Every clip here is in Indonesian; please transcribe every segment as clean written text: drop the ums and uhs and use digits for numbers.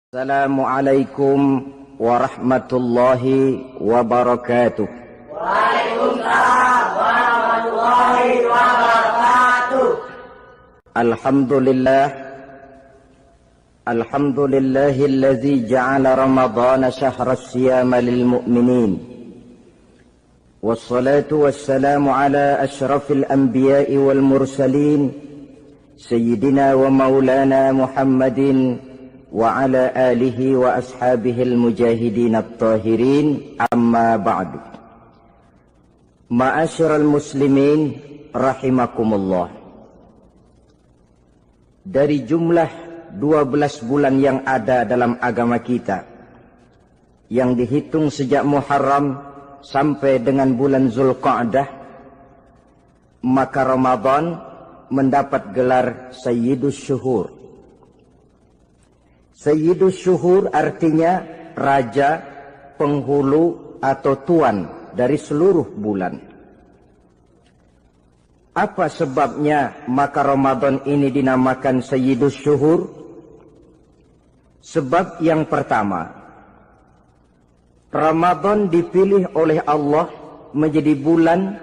Assalamualaikum warahmatullahi wabarakatuh. Waalaikumsalam warahmatullahi wabarakatuh. Alhamdulillahilladzi ja'ala ramadhana syahra as-siyama lil mu'minin. Wassalatu wassalamu ala asyrafil anbiya'i wal mursalin sayyidina wa maulana Muhammadin wa ala alihi wa ashabihil mujahidin at-tahirin, amma ba'du. Ma'asyiral muslimin rahimakumullah. Dari jumlah 12 bulan yang ada dalam agama kita, yang dihitung sejak Muharram sampai dengan bulan Zulqa'dah, maka Ramadan mendapat gelar Sayyidus Syuhur. Sayyidus Syuhur artinya raja, penghulu atau tuan dari seluruh bulan. Apa sebabnya maka Ramadan ini dinamakan Sayyidus Syuhur? Sebab yang pertama, Ramadan dipilih oleh Allah menjadi bulan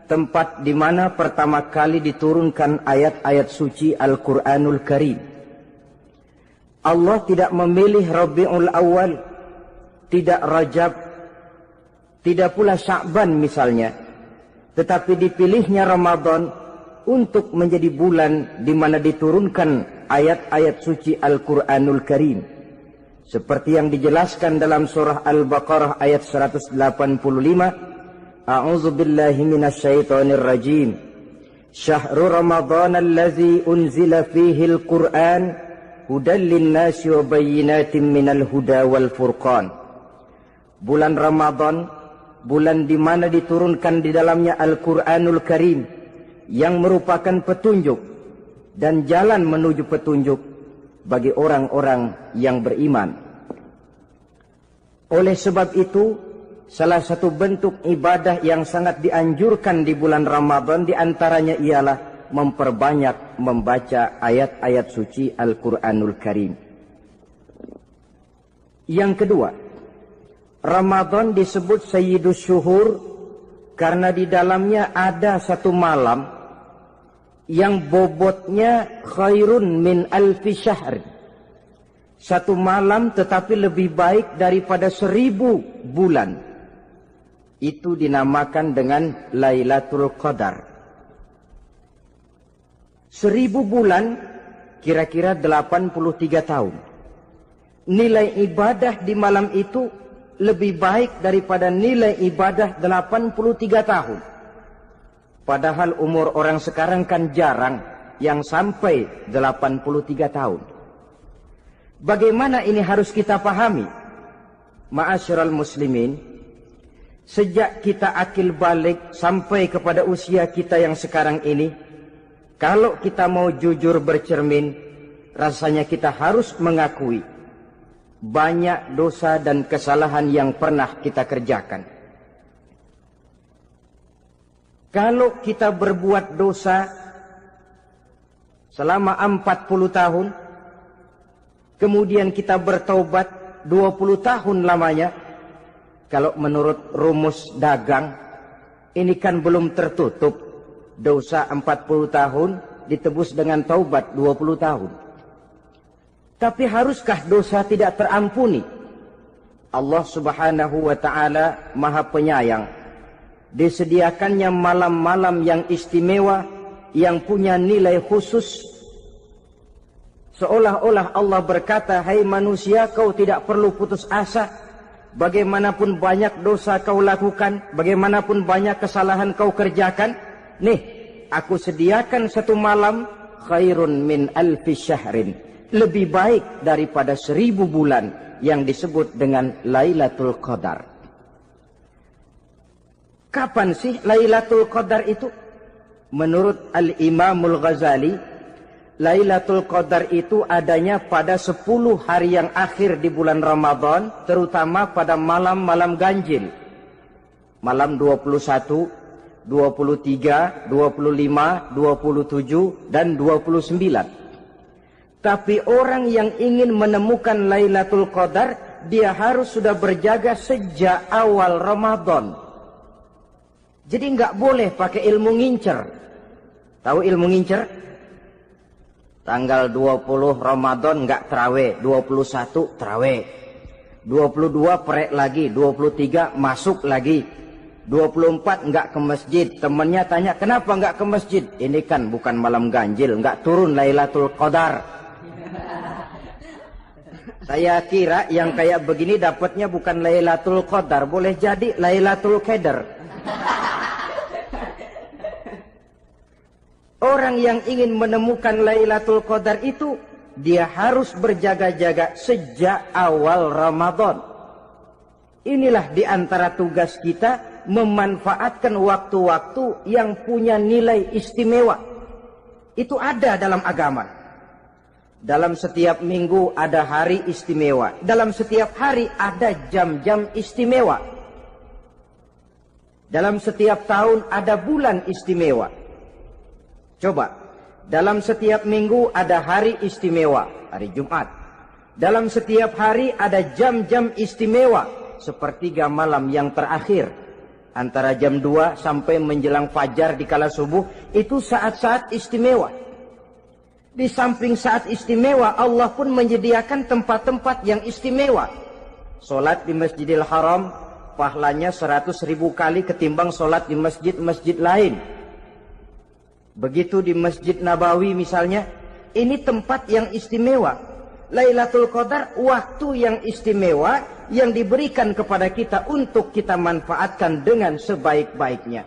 tempat di mana pertama kali diturunkan ayat-ayat suci Al-Quranul Karim. Allah tidak memilih Rabiul Awal, tidak Rajab, tidak pula Sya'ban misalnya, tetapi dipilihnya Ramadan untuk menjadi bulan di mana diturunkan ayat-ayat suci Al-Quranul Karim. Seperti yang dijelaskan dalam surah Al-Baqarah ayat 185, A'udzu billahi minasyaitonir rajim. Syahrul Ramadhan allazi unzila fihi al-Qur'an hudan linnasi wa bayyinatin minal huda wal furqan. Bulan Ramadan, bulan di mana diturunkan di dalamnya Al-Quranul Karim, yang merupakan petunjuk dan jalan menuju petunjuk bagi orang-orang yang beriman. Oleh sebab itu, salah satu bentuk ibadah yang sangat dianjurkan di bulan Ramadan diantaranya ialah memperbanyak membaca ayat-ayat suci Al-Quranul Karim. Yang kedua, Ramadan disebut Sayyidus Syuhur karena di dalamnya ada satu malam yang bobotnya khairun min alfi syahr. Satu malam tetapi lebih baik daripada 1000 bulan. Itu dinamakan dengan Lailatul Qadar. 1000 bulan kira-kira 83 tahun. Nilai ibadah di malam itu lebih baik daripada nilai ibadah 83 tahun. Padahal umur orang sekarang kan jarang yang sampai 83 tahun. Bagaimana ini harus kita pahami? Ma'asyiral muslimin, sejak kita akil balik sampai kepada usia kita yang sekarang ini, kalau kita mau jujur bercermin, rasanya kita harus mengakui banyak dosa dan kesalahan yang pernah kita kerjakan. Kalau kita berbuat dosa selama 40 tahun, kemudian kita bertaubat 20 tahun lamanya, kalau menurut rumus dagang, ini kan belum tertutup. Dosa 40 tahun ditebus dengan taubat 20 tahun. Tapi haruskah dosa tidak terampuni? Allah Subhanahu wa ta'ala Maha Penyayang. Disediakannya malam-malam yang istimewa, yang punya nilai khusus. Seolah-olah Allah berkata, hai manusia, kau tidak perlu putus asa. Bagaimanapun banyak dosa kau lakukan, bagaimanapun banyak kesalahan kau kerjakan, nih, aku sediakan satu malam khairun min alfi syahrin, lebih baik daripada 1000 bulan, yang disebut dengan Lailatul Qadar. Kapan sih Lailatul Qadar itu? Menurut Al-Imamul Ghazali, Lailatul Qadar itu adanya pada 10 hari yang akhir di bulan Ramadan, terutama pada malam-malam ganjil. Malam 21, 23, 25, 27, dan 29. Tapi orang yang ingin menemukan Lailatul Qadar, dia harus sudah berjaga sejak awal Ramadan. Jadi nggak boleh pakai ilmu ngincer. Tahu ilmu ngincer? Tanggal 20 Ramadan nggak terawih, 21 terawih, 22 perek lagi, 23 masuk lagi, 24 nggak ke masjid. Temennya tanya, kenapa nggak ke masjid? Ini kan bukan malam ganjil, nggak turun Lailatul Qadar. Saya kira yang kayak begini dapatnya bukan Lailatul Qadar, boleh jadi Lailatul Qadar. Orang yang ingin menemukan Lailatul Qadar itu, dia harus berjaga-jaga sejak awal Ramadan. Inilah di antara tugas kita, memanfaatkan waktu-waktu yang punya nilai istimewa. Itu ada dalam agama. Dalam setiap minggu ada hari istimewa. Dalam setiap hari ada jam-jam istimewa. Dalam setiap tahun ada bulan istimewa. Coba, dalam setiap minggu ada hari istimewa, hari Jumat. Dalam setiap hari ada jam-jam istimewa, sepertiga malam yang terakhir. Antara jam 2 sampai menjelang fajar di kala subuh, itu saat-saat istimewa. Di samping saat istimewa, Allah pun menyediakan tempat-tempat yang istimewa. Solat di Masjidil Haram, pahalanya 100.000 kali ketimbang solat di masjid-masjid lain. Begitu di Masjid Nabawi misalnya, ini tempat yang istimewa. Lailatul Qadar waktu yang istimewa yang diberikan kepada kita untuk kita manfaatkan dengan sebaik-baiknya.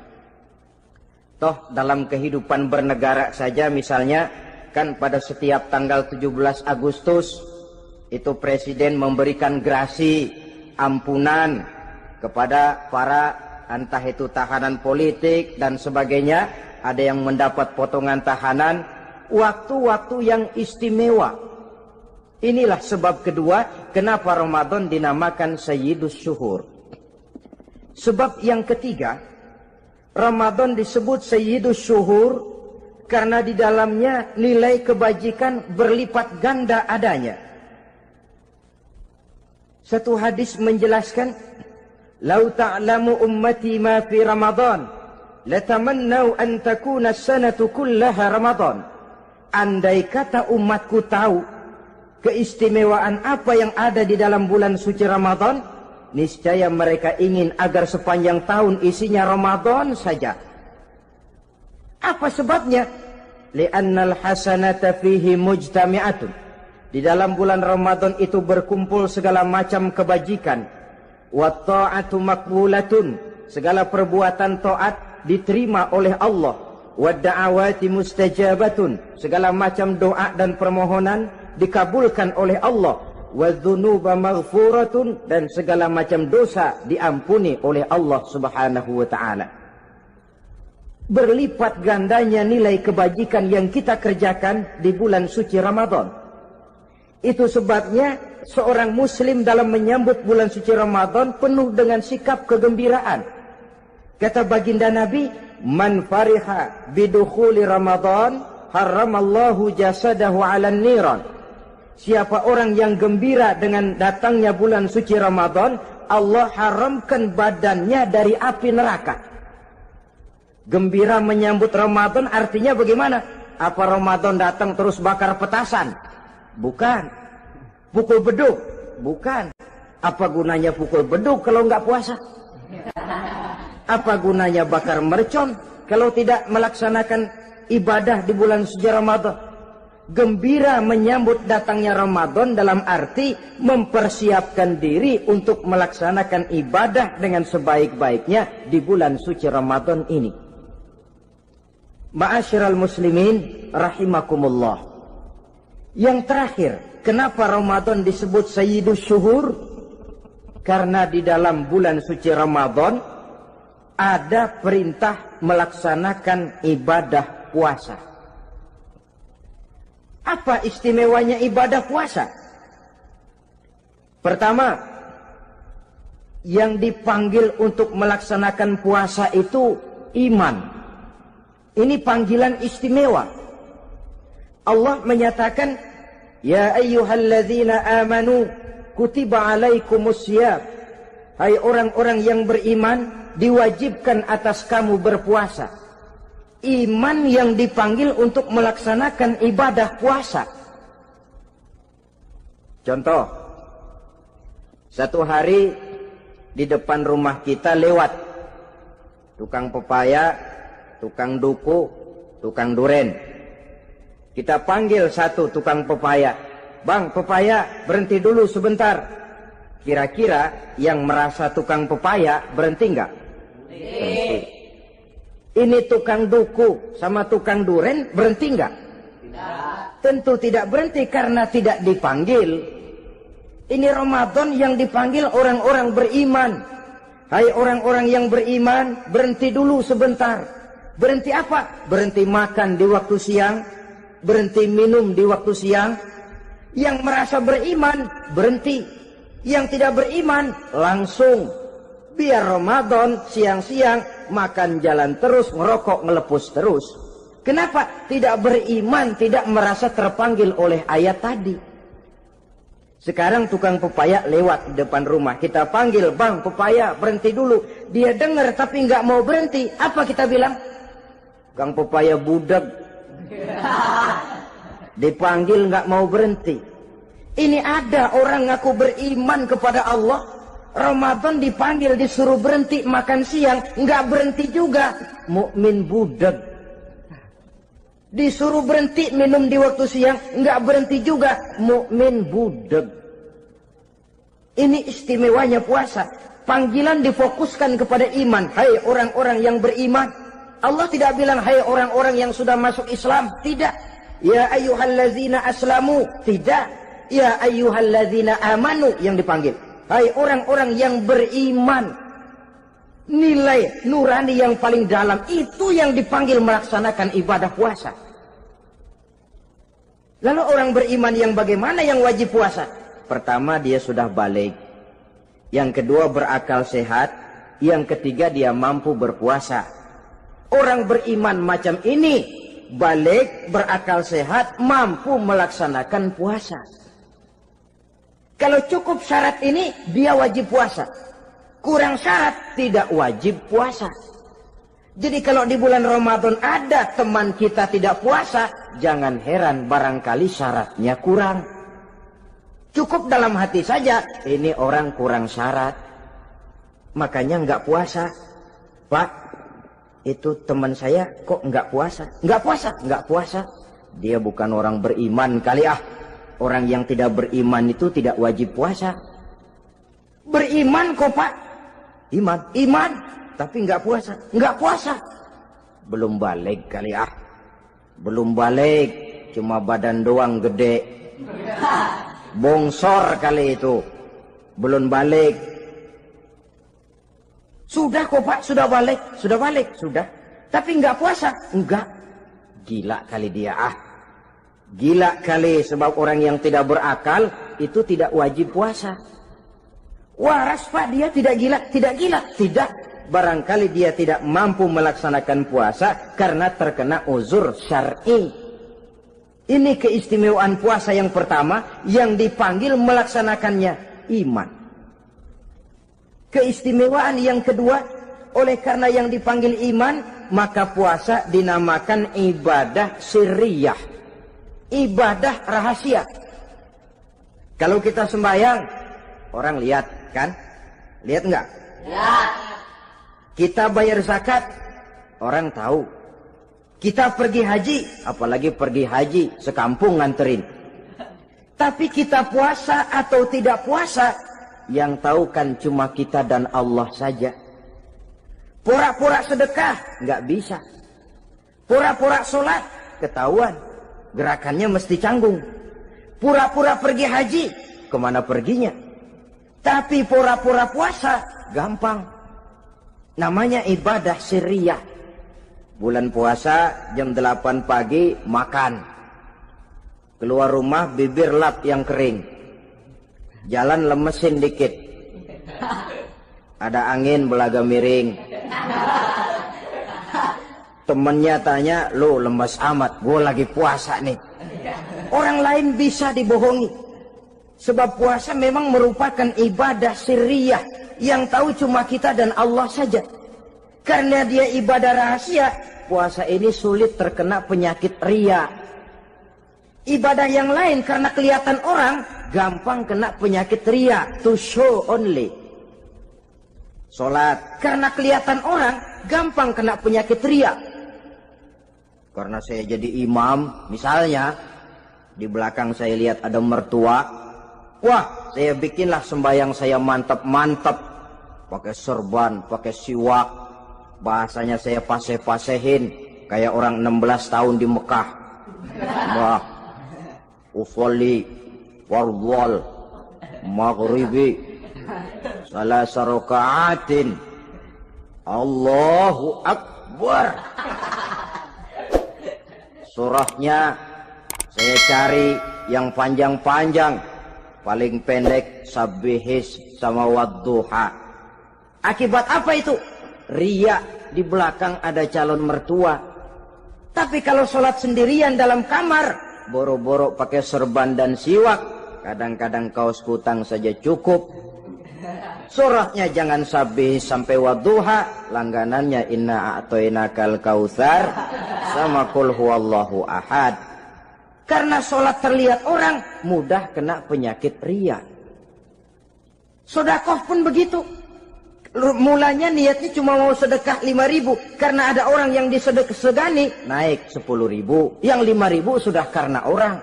Toh dalam kehidupan bernegara saja misalnya, kan pada setiap tanggal 17 Agustus itu presiden memberikan grasi ampunan kepada para entah itu tahanan politik dan sebagainya. Ada yang mendapat potongan tahanan, waktu-waktu yang istimewa. Inilah sebab kedua kenapa Ramadan dinamakan Sayyidus Syuhur. Sebab yang ketiga, Ramadan disebut Sayyidus Syuhur karena di dalamnya nilai kebajikan berlipat ganda adanya. Satu hadis menjelaskan, "Lau ta'lamu ummati ma fi Ramadan, latamannau an takuna as-sanatu kullaha Ramadan." Andai kata umatku tahu keistimewaan apa yang ada di dalam bulan suci Ramadan, niscaya mereka ingin agar sepanjang tahun isinya Ramadan saja. Apa sebabnya? Li'annal hasanata fihi mujtami'atun. Di dalam bulan Ramadan itu berkumpul segala macam kebajikan. Wa ta'atu maqbulatun. Segala perbuatan taat diterima oleh Allah. Wa da'awati mustajabatun. Segala macam doa dan permohonan dikabulkan oleh Allah. Wa dzunuba maghfuratun. Dan segala macam dosa diampuni oleh Allah Subhanahu wa ta'ala. Berlipat gandanya nilai kebajikan yang kita kerjakan di bulan suci Ramadan. Itu sebabnya seorang muslim dalam menyambut bulan suci Ramadan penuh dengan sikap kegembiraan. Kata baginda Nabi, "Man fariha bidukhuli Ramadan, haramallahu jasadahu 'alan niran." Siapa orang yang gembira dengan datangnya bulan suci Ramadan, Allah haramkan badannya dari api neraka. Gembira menyambut Ramadan artinya bagaimana? Apa Ramadan datang terus bakar petasan? Bukan. Pukul beduk? Bukan. Apa gunanya pukul beduk kalau nggak puasa? Apa gunanya bakar mercon kalau tidak melaksanakan ibadah di bulan suci Ramadan? Gembira menyambut datangnya Ramadan dalam arti mempersiapkan diri untuk melaksanakan ibadah dengan sebaik-baiknya di bulan suci Ramadan ini. Ma'asyiral muslimin rahimakumullah. Yang terakhir, kenapa Ramadan disebut Sayyidus Syuhur? Karena di dalam bulan suci Ramadan ada perintah melaksanakan ibadah puasa. Apa istimewanya ibadah puasa? Pertama, yang dipanggil untuk melaksanakan puasa itu iman. Ini panggilan istimewa. Allah menyatakan, Ya ayyuhalladzina amanu kutiba alaikumusiyam. Hai orang-orang yang beriman, diwajibkan atas kamu berpuasa. Iman yang dipanggil untuk melaksanakan ibadah puasa. Contoh, satu hari di depan rumah kita lewat tukang pepaya, tukang duku, tukang duren. Kita panggil satu tukang pepaya. Bang, pepaya, berhenti dulu sebentar. Kira-kira yang merasa tukang pepaya berhenti enggak? Berhenti. Ini tukang duku sama tukang duren berhenti enggak? Tidak. Tentu tidak berhenti karena tidak dipanggil. Ini Ramadan yang dipanggil orang-orang beriman. Hai orang-orang yang beriman, berhenti dulu sebentar. Berhenti apa? Berhenti makan di waktu siang, berhenti minum di waktu siang. Yang merasa beriman, berhenti. Yang tidak beriman, langsung. Biar Ramadan siang-siang makan jalan terus, ngerokok, ngelepus terus. Kenapa? Tidak beriman, tidak merasa terpanggil oleh ayat tadi. Sekarang tukang pepaya lewat di depan rumah. Kita panggil, bang pepaya berhenti dulu. Dia dengar tapi nggak mau berhenti. Apa kita bilang? Kang pepaya budak. Dipanggil nggak mau berhenti. Ini ada orang ngaku beriman kepada Allah. Ramadan dipanggil disuruh berhenti makan siang. Nggak berhenti juga. Mukmin budak. Disuruh berhenti minum di waktu siang, nggak berhenti juga, mukmin budak. Ini istimewanya puasa. Panggilan difokuskan kepada iman. Hai orang-orang yang beriman. Allah tidak bilang hai orang-orang yang sudah masuk Islam. Tidak. Ya ayyuhallazina aslamu. Tidak. Ya ayyuhallazina amanu yang dipanggil. Hai orang-orang yang beriman. Nilai nurani yang paling dalam itu yang dipanggil melaksanakan ibadah puasa. Lalu orang beriman yang bagaimana yang wajib puasa? Pertama, dia sudah balik. Yang kedua, berakal sehat. Yang ketiga, dia mampu berpuasa. Orang beriman macam ini balik, berakal sehat, mampu melaksanakan puasa. Kalau cukup syarat ini, dia wajib puasa. Kurang syarat, tidak wajib puasa. Jadi kalau di bulan Ramadan ada teman kita tidak puasa, jangan heran barangkali syaratnya kurang. Cukup dalam hati saja, ini orang kurang syarat. Makanya nggak puasa. Pak, itu teman saya kok nggak puasa? Nggak puasa, nggak puasa. Dia bukan orang beriman kali ah. Orang yang tidak beriman itu tidak wajib puasa. Beriman kok Pak? Iman, tapi nggak puasa, nggak puasa. Belum balik kali ah, belum balik, cuma badan doang gede, bongsor kali itu, belum balik. Sudah kok Pak, sudah balik, sudah. Tapi nggak puasa, enggak. Gila kali dia ah, gila kali sebab orang yang tidak berakal itu tidak wajib puasa. Waras Pak, dia tidak gila, tidak. Barangkali dia tidak mampu melaksanakan puasa karena terkena uzur syar'i. Ini keistimewaan puasa yang pertama yang dipanggil melaksanakannya iman. Keistimewaan yang kedua, oleh karena yang dipanggil iman, maka puasa dinamakan ibadah sirriyah. Ibadah rahasia. Kalau kita sembahyang, orang lihat kan? Lihat enggak? Lihat. Kita bayar zakat, orang tahu. Kita pergi haji, apalagi pergi haji, sekampung nganterin. Tapi kita puasa atau tidak puasa, yang tahu kan cuma kita dan Allah saja. Pura-pura sedekah, nggak bisa. Pura-pura sholat, ketahuan. Gerakannya mesti canggung. Pura-pura pergi haji, kemana perginya? Tapi pura-pura puasa, gampang. Namanya ibadah sirriyah. Bulan puasa jam 8 pagi makan. Keluar rumah bibir lap yang kering. Jalan lemesin dikit. Ada angin belaga miring. Temennya tanya, lu lemes amat, gue lagi puasa nih. Orang lain bisa dibohongi. Sebab puasa memang merupakan ibadah sirriyah yang tahu cuma kita dan Allah saja. Karena dia ibadah rahasia, puasa ini sulit terkena penyakit riya. Ibadah yang lain karena kelihatan orang, gampang kena penyakit riya, to show only. Sholat karena kelihatan orang, gampang kena penyakit riya. Karena saya jadi imam, misalnya di belakang saya lihat ada mertua, wah saya bikinlah sembahyang saya mantap-mantap, pakai serban, pakai siwak, bahasanya saya paseh-pasehin kayak orang 16 tahun di Mekah. Wah, usolli wardwal maghribi salasa raka'atin Allahu Akbar. Surahnya saya cari yang panjang-panjang, paling pendek Sabbihis sama Wadduha. Akibat apa itu? Riya, di belakang ada calon mertua. Tapi kalau sholat sendirian dalam kamar, boro-boro pakai serban dan siwak, kadang-kadang kaos kutang saja cukup. Surahnya jangan Sabbihis sampai Wadduha, langganannya Inna A'toinakal Kautsar sama Qul Huwallahu Ahad. Karena sholat terlihat orang, mudah kena penyakit riya. Sedekah pun begitu. Mulanya niatnya cuma mau sedekah 5.000, karena ada orang yang disedekah-segani, naik 10.000, yang 5.000 sudah karena orang.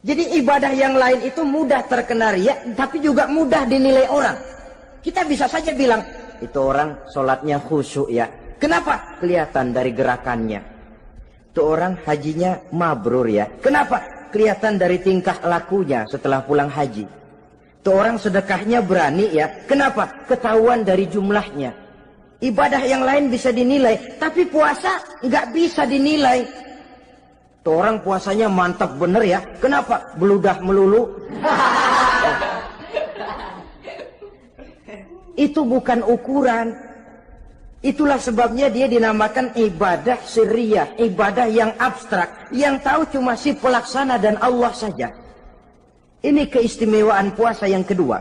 Jadi ibadah yang lain itu mudah terkena riya, tapi juga mudah dinilai orang. Kita bisa saja bilang, itu orang sholatnya khusyuk ya. Kenapa? Kelihatan dari gerakannya. Itu orang hajinya mabrur ya. Kenapa? Kelihatan dari tingkah lakunya setelah pulang haji. Itu orang sedekahnya berani ya. Kenapa? Ketahuan dari jumlahnya. Ibadah yang lain bisa dinilai, tapi puasa nggak bisa dinilai. Itu orang puasanya mantap bener ya. Kenapa? Beludah melulu. Itu bukan ukuran. Itulah sebabnya dia dinamakan ibadah sirriyah, ibadah yang abstrak, yang tahu cuma si pelaksana dan Allah saja. Ini keistimewaan puasa yang kedua.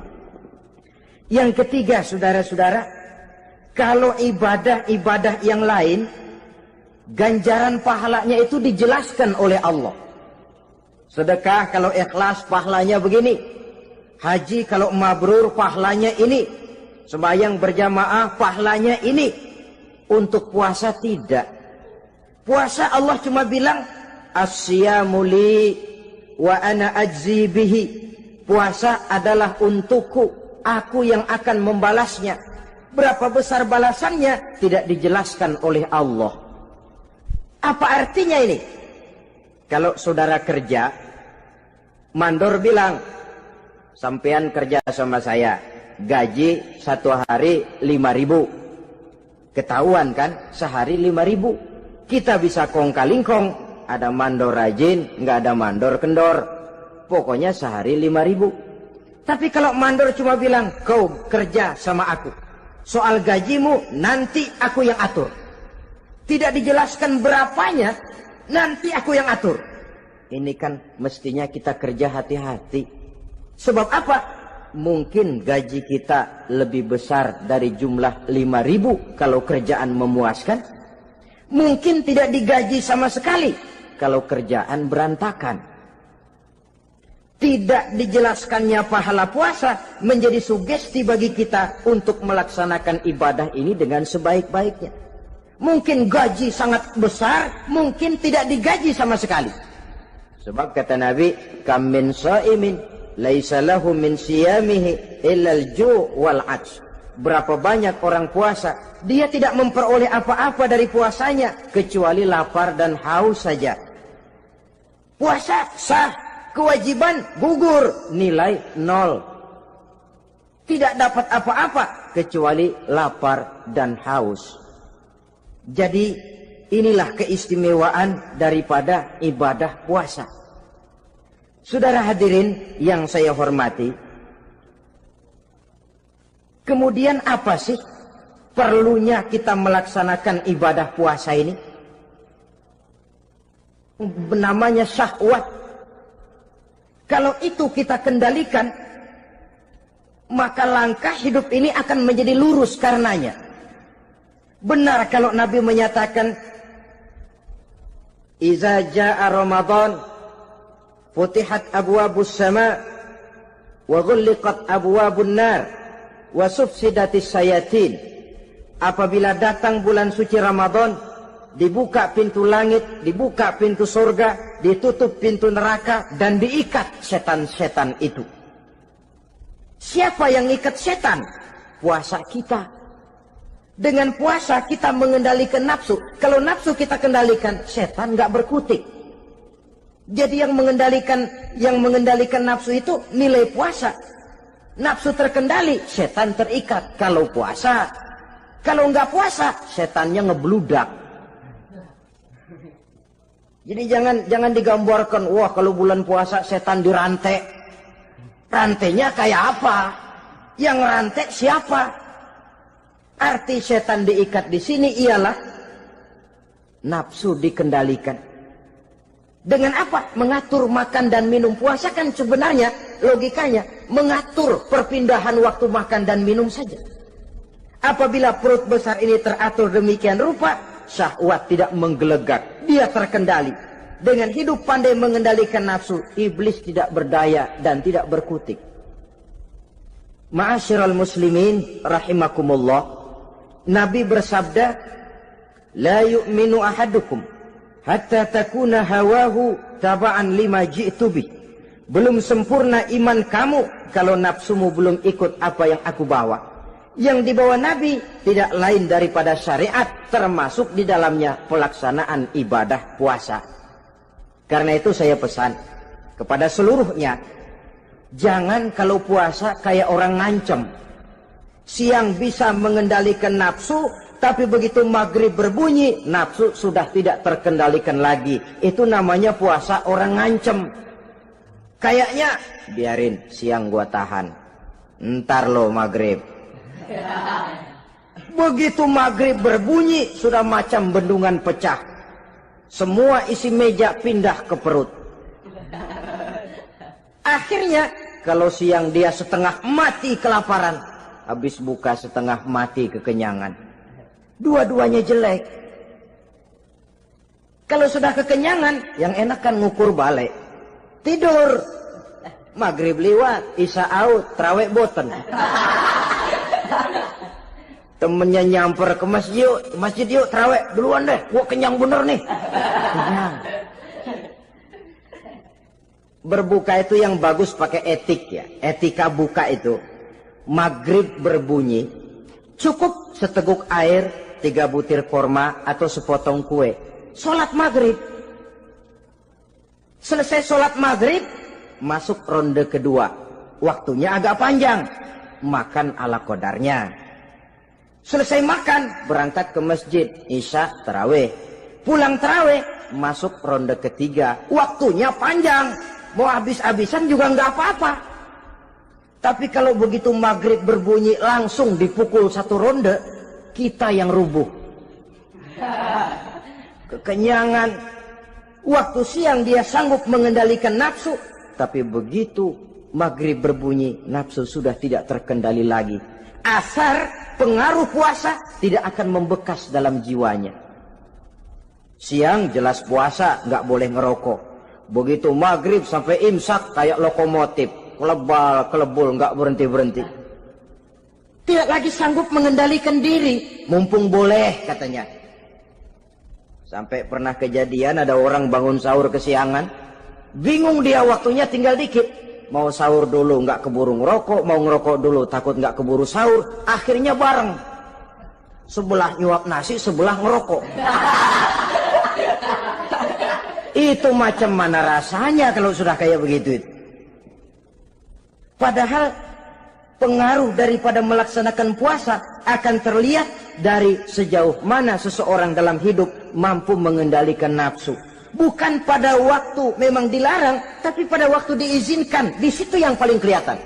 Yang ketiga, saudara-saudara, kalau ibadah-ibadah yang lain, ganjaran pahalanya itu dijelaskan oleh Allah. Sedekah kalau ikhlas pahalanya begini. Haji kalau mabrur pahalanya ini. Sembahyang berjamaah pahalanya ini. Untuk puasa tidak. Puasa Allah cuma bilang as-siyamu li wa ana ajzi bihi. Puasa adalah untukku, aku yang akan membalasnya. Berapa besar balasannya tidak dijelaskan oleh Allah. Apa artinya ini? Kalau saudara kerja, mandor bilang, sampean kerja sama saya, gaji 1 hari 5.000. Ketahuan kan, sehari 5.000. Kita bisa kong-kalingkong, ada mandor rajin, nggak ada mandor kendor. Pokoknya sehari 5.000. Tapi kalau mandor cuma bilang, kau kerja sama aku, soal gajimu nanti aku yang atur. Tidak dijelaskan berapanya, nanti aku yang atur. Ini kan mestinya kita kerja hati-hati. Sebab apa? Mungkin gaji kita lebih besar dari jumlah 5.000 kalau kerjaan memuaskan. Mungkin tidak digaji sama sekali kalau kerjaan berantakan. Tidak dijelaskannya pahala puasa menjadi sugesti bagi kita untuk melaksanakan ibadah ini dengan sebaik-baiknya. Mungkin gaji sangat besar, mungkin tidak digaji sama sekali. Sebab kata Nabi, kam min shaimin laisa lahu min siyamihi illa al-ju' wal 'atsh. Berapa banyak orang puasa, dia tidak memperoleh apa-apa dari puasanya kecuali lapar dan haus saja. Puasa sah, kewajiban gugur, nilai 0. Tidak dapat apa-apa kecuali lapar dan haus. Jadi inilah keistimewaan daripada ibadah puasa. Saudara hadirin yang saya hormati, kemudian apa sih perlunya kita melaksanakan ibadah puasa ini? namanya syahwat. Kalau itu kita kendalikan, maka langkah hidup ini akan menjadi lurus karenanya. Benar kalau Nabi menyatakan, "Iza jaa Ramadan, futihat abwabus sama, wa ghulliqat abwabun nar, wa sufsidatis sayatin." Apabila datang bulan suci Ramadan, dibuka pintu langit, dibuka pintu surga, ditutup pintu neraka, dan diikat setan-setan itu. Siapa yang ikat setan? Puasa kita. Dengan puasa kita mengendalikan nafsu. Kalau nafsu kita kendalikan, setan nggak berkutik. Jadi yang mengendalikan nafsu itu nilai puasa. Nafsu terkendali, setan terikat. Kalau puasa, kalau nggak puasa, setannya ngebludak. Jadi jangan digambarkan, wah kalau bulan puasa setan dirantai. Rantainya kayak apa? Yang rantai siapa? Arti setan diikat di sini ialah nafsu dikendalikan. Dengan apa? Mengatur makan dan minum. Puasa kan sebenarnya logikanya mengatur perpindahan waktu makan dan minum saja. Apabila perut besar ini teratur demikian rupa, syahwat tidak menggelegak, dia terkendali. Dengan hidup pandai mengendalikan nafsu, iblis tidak berdaya dan tidak berkutik. Ma'asyiral muslimin rahimakumullah, Nabi bersabda, "La yu'minu ahadukum hatta takuna hawahu taba'an lima ji'tu bih." Belum sempurna iman kamu kalau nafsumu belum ikut apa yang aku bawa. Yang dibawa Nabi tidak lain daripada syariat, termasuk di dalamnya pelaksanaan ibadah puasa. Karena itu saya pesan kepada seluruhnya, jangan kalau puasa kayak orang ngancem. Siang bisa mengendalikan nafsu, tapi begitu maghrib berbunyi, nafsu sudah tidak terkendalikan lagi. Itu namanya puasa orang ngancem. Kayaknya, biarin siang gua tahan, ntar lo maghrib. Begitu maghrib berbunyi, sudah macam bendungan pecah. Semua isi meja pindah ke perut. Akhirnya, kalau siang dia setengah mati kelaparan, habis buka setengah mati kekenyangan. Dua-duanya jelek. Kalau sudah kekenyangan, yang enak kan ngukur balik. Tidur. Maghrib liwat, isya out, trawek boten. Temennya nyamper ke masjid yuk trawek duluan deh, gua kenyang bener nih. Kenyang. Berbuka itu yang bagus pakai etik ya, etika buka itu. Maghrib berbunyi, cukup seteguk air, 3 butir korma atau sepotong kue. Sholat maghrib. Selesai sholat maghrib, masuk ronde kedua. Waktunya agak panjang, makan ala qadarnya. Selesai makan, berangkat ke masjid, isya, tarawih. Pulang tarawih, masuk ronde ketiga. Waktunya panjang, mau habis-habisan juga nggak apa-apa. Tapi kalau begitu maghrib berbunyi, langsung dipukul 1 ronde, kita yang rubuh. Kekenyangan. Waktu siang dia sanggup mengendalikan nafsu, tapi begitu maghrib berbunyi, nafsu sudah tidak terkendali lagi. Asar pengaruh puasa tidak akan membekas dalam jiwanya. Siang jelas puasa, nggak boleh ngerokok. Begitu maghrib sampai imsak kayak lokomotif, kelebul, nggak berhenti-berhenti. Tidak lagi sanggup mengendalikan diri, mumpung boleh katanya. Sampai pernah kejadian ada orang bangun sahur kesiangan, bingung dia waktunya tinggal dikit. Mau sahur dulu nggak keburu ngerokok, mau ngerokok dulu takut nggak keburu sahur, akhirnya bareng. Sebelah nyuap nasi, sebelah ngerokok. Itu macam mana rasanya kalau sudah kayak begitu? Padahal pengaruh daripada melaksanakan puasa akan terlihat dari sejauh mana seseorang dalam hidup mampu mengendalikan nafsu. Bukan pada waktu memang dilarang, tapi pada waktu diizinkan. Di situ yang paling kelihatan.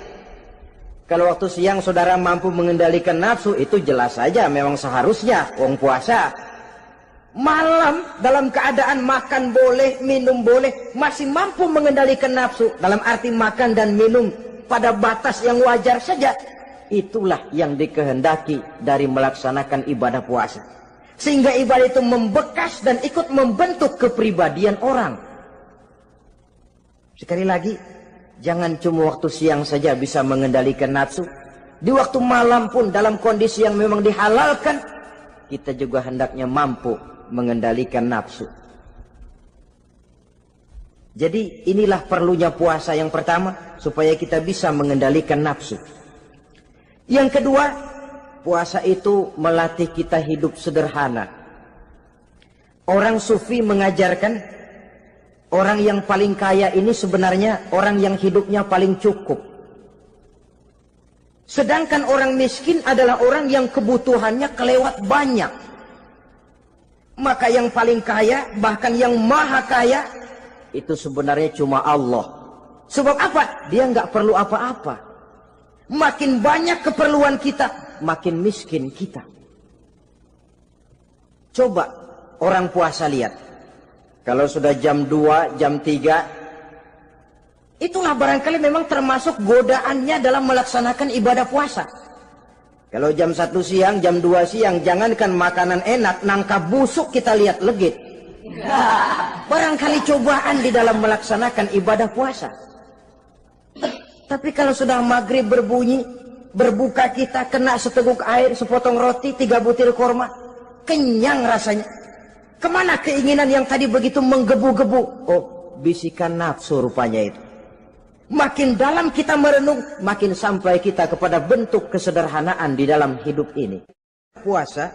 Kalau waktu siang saudara mampu mengendalikan nafsu, itu jelas saja memang seharusnya wong puasa. Malam dalam keadaan makan boleh, minum boleh, masih mampu mengendalikan nafsu, dalam arti makan dan minum pada batas yang wajar saja. Itulah yang dikehendaki dari melaksanakan ibadah puasa. Sehingga ibadah itu membekas dan ikut membentuk kepribadian orang. Sekali lagi, jangan cuma waktu siang saja bisa mengendalikan nafsu. Di waktu malam pun dalam kondisi yang memang dihalalkan, kita juga hendaknya mampu mengendalikan nafsu. Jadi inilah perlunya puasa yang pertama, supaya kita bisa mengendalikan nafsu. Yang kedua, puasa itu melatih kita hidup sederhana. Orang sufi mengajarkan, orang yang paling kaya ini sebenarnya orang yang hidupnya paling cukup. Sedangkan orang miskin adalah orang yang kebutuhannya kelewat banyak. Maka yang paling kaya, bahkan yang maha kaya, itu sebenarnya cuma Allah. Sebab apa? Dia nggak perlu apa-apa. Makin banyak keperluan kita, makin miskin kita. Coba orang puasa lihat. Kalau sudah jam 2, jam 3, itulah barangkali memang termasuk godaannya dalam melaksanakan ibadah puasa. Kalau jam 1 siang, jam 2 siang, jangankan makanan enak, nangka busuk kita lihat legit. Barangkali cobaan di dalam melaksanakan ibadah puasa. Tapi kalau sudah maghrib berbunyi, berbuka kita, kena seteguk air, sepotong roti, 3 butir korma, kenyang rasanya. Kemana keinginan yang tadi begitu menggebu-gebu? Oh, bisikan nafsu rupanya itu. Makin dalam kita merenung, makin sampai kita kepada bentuk kesederhanaan di dalam hidup ini. Puasa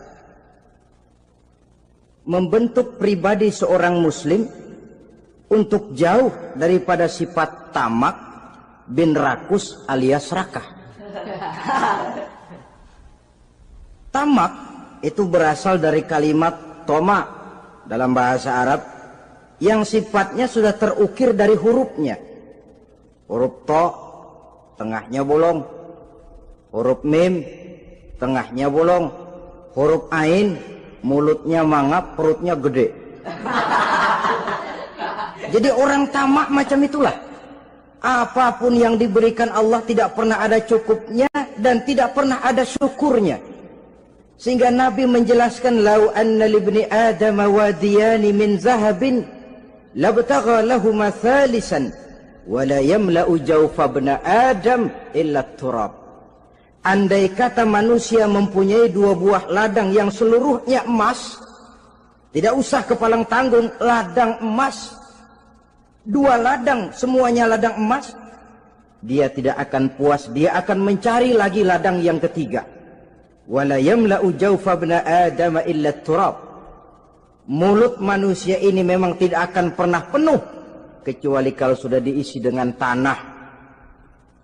membentuk pribadi seorang muslim untuk jauh daripada sifat tamak bin rakus alias rakah. Tamak itu berasal dari kalimat toma dalam bahasa Arab yang sifatnya sudah terukir dari hurufnya. Huruf to, tengahnya bolong. Huruf mim, tengahnya bolong. Huruf ain, mulutnya mangap, perutnya gede. Jadi orang tamak macam itulah. Apapun yang diberikan Allah tidak pernah ada cukupnya dan tidak pernah ada syukurnya. Sehingga Nabi menjelaskan, lau anna libni Adam wadiyani min zahabin labtagha lahuma thalisan wala yamla'u jawfa ibna Adam illa turab. Andai kata manusia mempunyai 2 buah ladang yang seluruhnya emas, tidak usah kepalang tanggung, ladang emas, 2 ladang semuanya ladang emas, dia tidak akan puas, dia akan mencari lagi ladang yang ketiga. Wala yamla'u jawfa ibna Adam illa turab. Mulut manusia ini memang tidak akan pernah penuh kecuali kalau sudah diisi dengan tanah.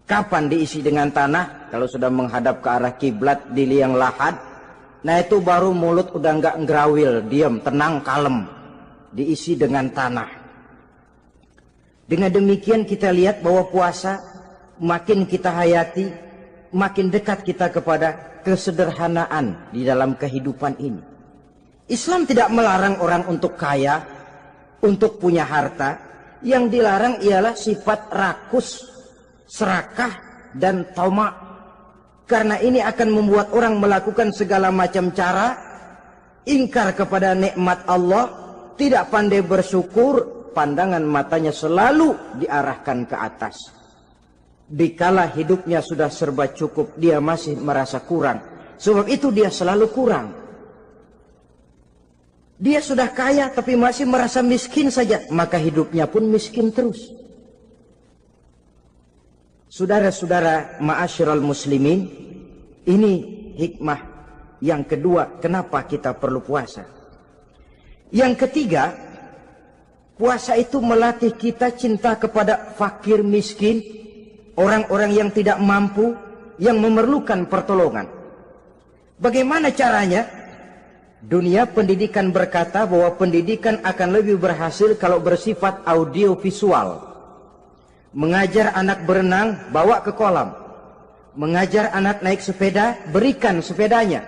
Kapan diisi dengan tanah? Kalau sudah menghadap ke arah kiblat di liang lahat, nah itu baru mulut udah nggak ngerawil, diam, tenang, kalem, diisi dengan tanah. Dengan demikian kita lihat bahwa puasa makin kita hayati, makin dekat kita kepada kesederhanaan di dalam kehidupan ini. Islam tidak melarang orang untuk kaya, untuk punya harta. Yang dilarang ialah sifat rakus, serakah, dan tamak. Karena ini akan membuat orang melakukan segala macam cara, ingkar kepada nikmat Allah, tidak pandai bersyukur, pandangan matanya selalu diarahkan ke atas. Dikala hidupnya sudah serba cukup, dia masih merasa kurang. Sebab itu dia selalu kurang. Dia sudah kaya tapi masih merasa miskin saja, maka hidupnya pun miskin terus. Saudara-saudara ma'asyiral muslimin, ini hikmah yang kedua kenapa kita perlu puasa. Yang ketiga, puasa itu melatih kita cinta kepada fakir miskin, orang-orang yang tidak mampu, yang memerlukan pertolongan. Bagaimana caranya? Dunia pendidikan berkata bahwa pendidikan akan lebih berhasil kalau bersifat audiovisual. Mengajar anak berenang, bawa ke kolam. Mengajar anak naik sepeda, berikan sepedanya.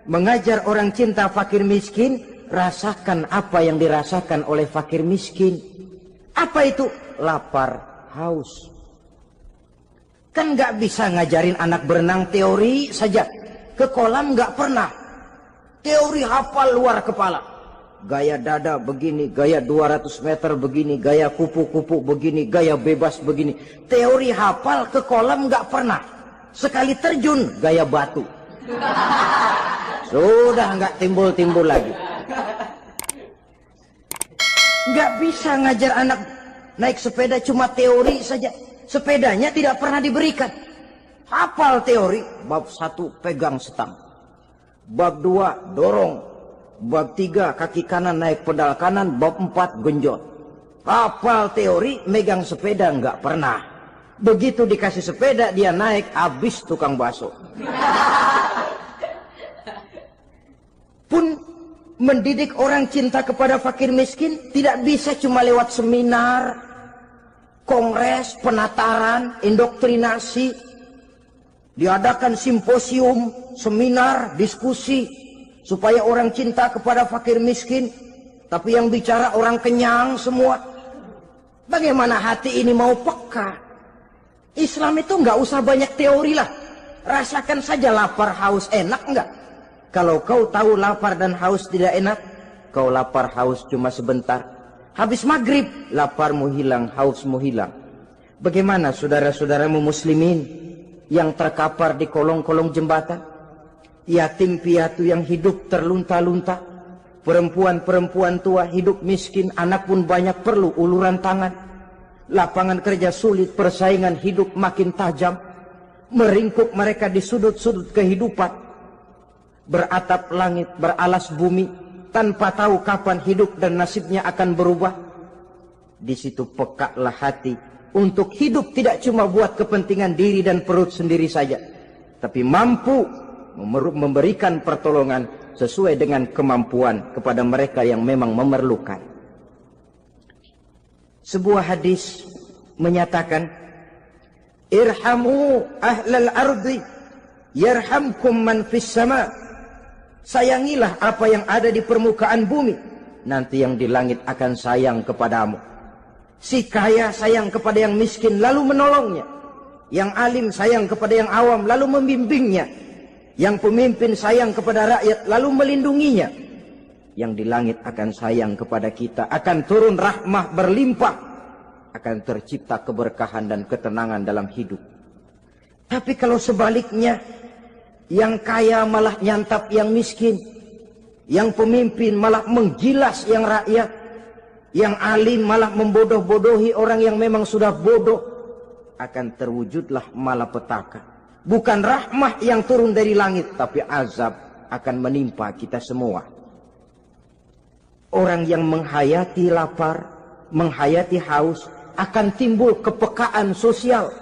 Mengajar orang cinta fakir miskin, rasakan apa yang dirasakan oleh fakir miskin. Apa itu? Lapar, haus. Kan nggak bisa ngajarin anak berenang teori saja. Ke kolam nggak pernah. Teori hafal luar kepala. Gaya dada begini, gaya 200 meter begini, gaya kupu-kupu begini, gaya bebas begini. Teori hafal ke kolam nggak pernah. Sekali terjun, gaya batu. Sudah nggak timbul-timbul lagi. Nggak bisa ngajar anak naik sepeda cuma teori saja. Sepedanya tidak pernah diberikan. Hafal teori, bab 1 pegang setang. Bab 2 dorong. Bab 3 kaki kanan naik pedal kanan. Bab 4 genjot. Hafal teori, megang sepeda nggak pernah. Begitu dikasih sepeda dia naik, habis tukang bakso. Pun mendidik orang cinta kepada fakir miskin tidak bisa cuma lewat seminar, kongres, penataran, indoktrinasi. Diadakan simposium, seminar, diskusi supaya orang cinta kepada fakir miskin, tapi yang bicara orang kenyang semua. Bagaimana hati ini mau peka? Islam itu nggak usah banyak teori lah. Rasakan saja lapar, haus, enak nggak? Kalau kau tahu lapar dan haus tidak enak, kau lapar haus cuma sebentar. Habis maghrib, laparmu hilang, hausmu hilang. Bagaimana saudara-saudaramu muslimin yang terkapar di kolong-kolong jembatan? Yatim piatu yang hidup terlunta-lunta. Perempuan-perempuan tua hidup miskin, anak pun banyak perlu uluran tangan. Lapangan kerja sulit, persaingan hidup makin tajam. Meringkuk mereka di sudut-sudut kehidupan. Beratap langit, beralas bumi, tanpa tahu kapan hidup dan nasibnya akan berubah. Di situ pekaklah hati untuk hidup tidak cuma buat kepentingan diri dan perut sendiri saja, tapi mampu memberikan pertolongan sesuai dengan kemampuan kepada mereka yang memang memerlukan. Sebuah hadis menyatakan, irhamu ahlal ardi yarhamkum man fis sama. Sayangilah apa yang ada di permukaan bumi, nanti yang di langit akan sayang kepadamu. Si kaya sayang kepada yang miskin lalu menolongnya. Yang alim sayang kepada yang awam lalu membimbingnya. Yang pemimpin sayang kepada rakyat lalu melindunginya. Yang di langit akan sayang kepada kita, akan turun rahmah berlimpah, akan tercipta keberkahan dan ketenangan dalam hidup. Tapi kalau sebaliknya, yang kaya malah nyantap yang miskin, yang pemimpin malah menggilas yang rakyat, yang alim malah membodoh-bodohi orang yang memang sudah bodoh, akan terwujudlah malapetaka. Bukan rahmah yang turun dari langit, tapi azab akan menimpa kita semua. Orang yang menghayati lapar, menghayati haus, akan timbul kepekaan sosial.